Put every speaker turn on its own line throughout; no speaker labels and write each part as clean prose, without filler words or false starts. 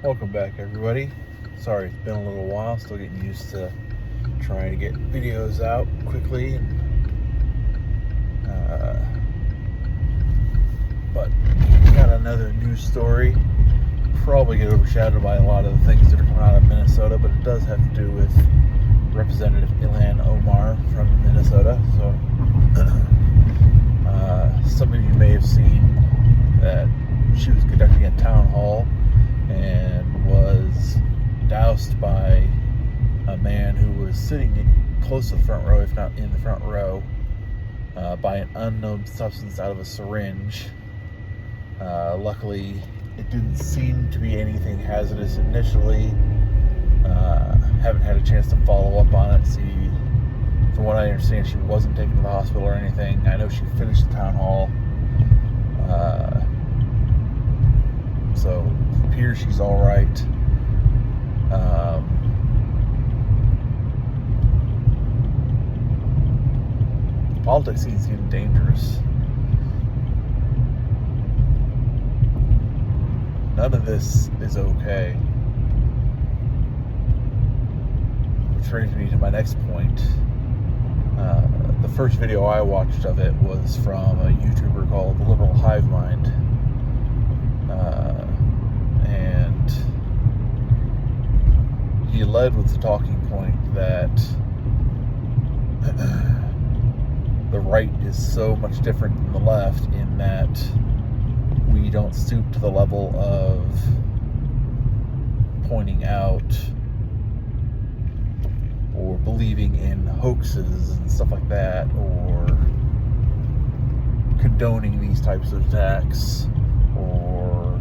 Welcome back, everybody. Sorry, it's been a little while. Still getting used to trying to get videos out quickly. But we got another news story. Probably get overshadowed by a lot of the things that are coming out of Minnesota, but it does have to do with Representative Ilhan Omar from Minnesota. So, some of you may have seen that she was conducting a town hall and was doused by a man who was sitting close to the front row, if not in the front row, by an unknown substance out of a syringe. Luckily, it didn't seem to be anything hazardous initially. Haven't had a chance to follow up on it, see. From what I understand, she wasn't taken to the hospital or anything. I know she finished the town hall. So it appears she's all right. Politics seems getting dangerous. None of this is okay. Which brings me to my next point. The first video I watched of it was from a YouTuber called The Liberal Hive Mind. And he led with the talking point that the right is so much different than the left in that we don't stoop to the level of pointing out or believing in hoaxes and stuff like that, or condoning these types of attacks. Or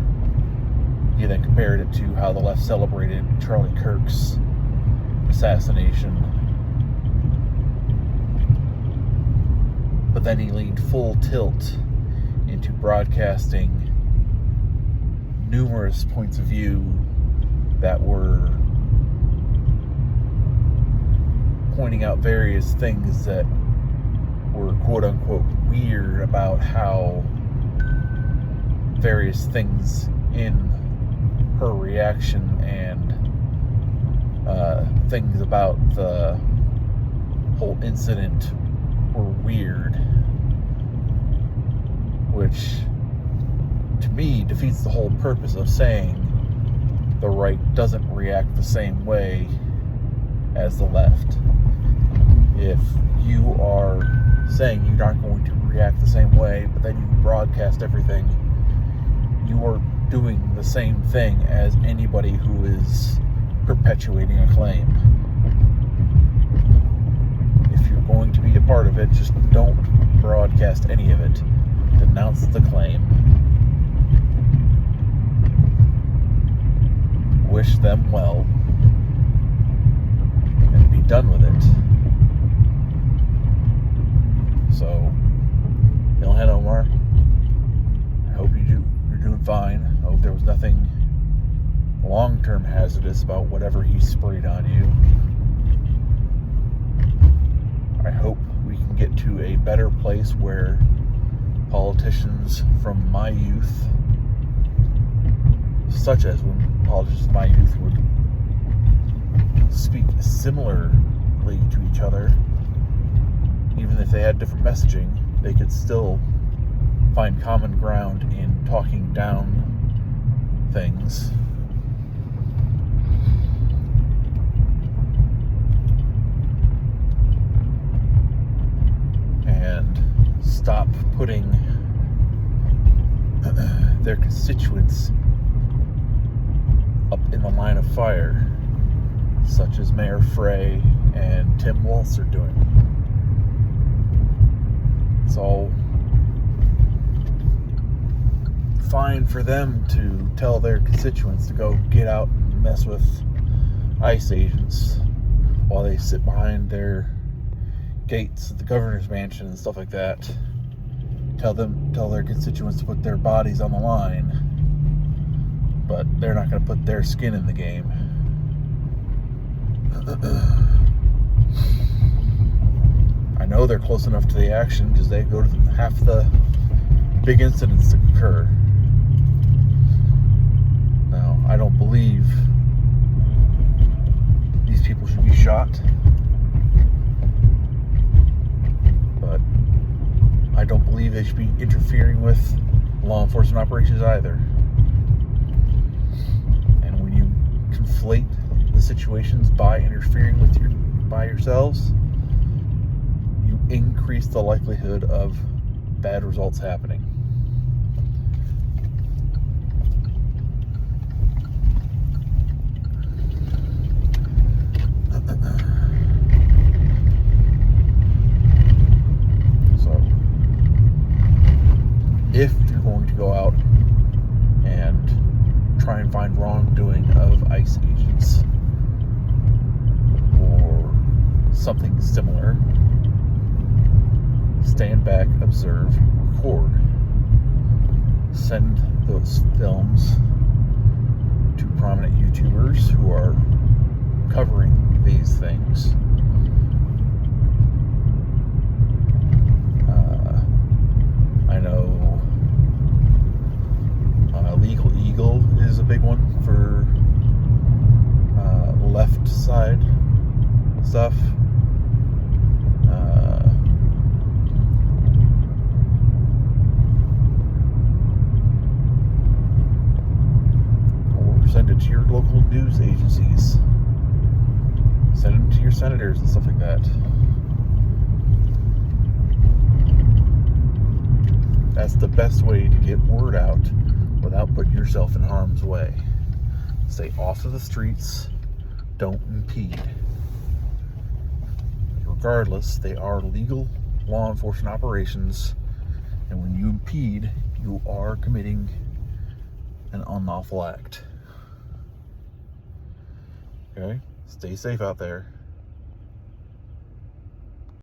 he then compared it to how the left celebrated Charlie Kirk's assassination. But then he leaned full tilt into broadcasting numerous points of view that were pointing out various things that were quote-unquote weird about how various things in her reaction and things about the whole incident were weird, which to me defeats the whole purpose of saying the right doesn't react the same way as the left. If you are saying you're not going to react the same way, but then you broadcast everything, you are doing the same thing as anybody who is perpetuating a claim. If you're going to be a part of it, just don't broadcast any of it. Denounce the claim. Wish them well. And be done with it. So, Ilhan Omar, I hope you're doing fine. I hope there was nothing long-term hazardous about whatever he sprayed on you. I hope we can get to a better place where politicians from my youth, such as when politicians from my youth would speak similarly to each other, even if they had different messaging, they could still find common ground in talking down things. And stop putting their constituents up in the line of fire, such as Mayor Frey and Tim Walz are doing. It's all fine for them to tell their constituents to go get out and mess with ICE agents while they sit behind their gates at the governor's mansion and stuff like that. Tell their constituents to put their bodies on the line, but they're not going to put their skin in the game. I know they're close enough to the action because they go to half the big incidents that occur. Now, I don't believe these people should be shot, but I don't believe they should be interfering with law enforcement operations either. And when you conflate the situations by interfering with by yourselves, you increase the likelihood of bad results happening. So, if you're going to go out and try and find wrongdoing of ICE agents or something similar, stand back, observe, record. Send those films to prominent YouTubers who are covering these things. I know Legal Eagle is a big one for left side stuff. Or send it to your local news agencies. Send them to your senators and stuff like that. That's the best way to get word out without putting yourself in harm's way. Stay off of the streets. Don't impede. Regardless, they are legal law enforcement operations, and when you impede, you are committing an unlawful act. Okay? Stay safe out there.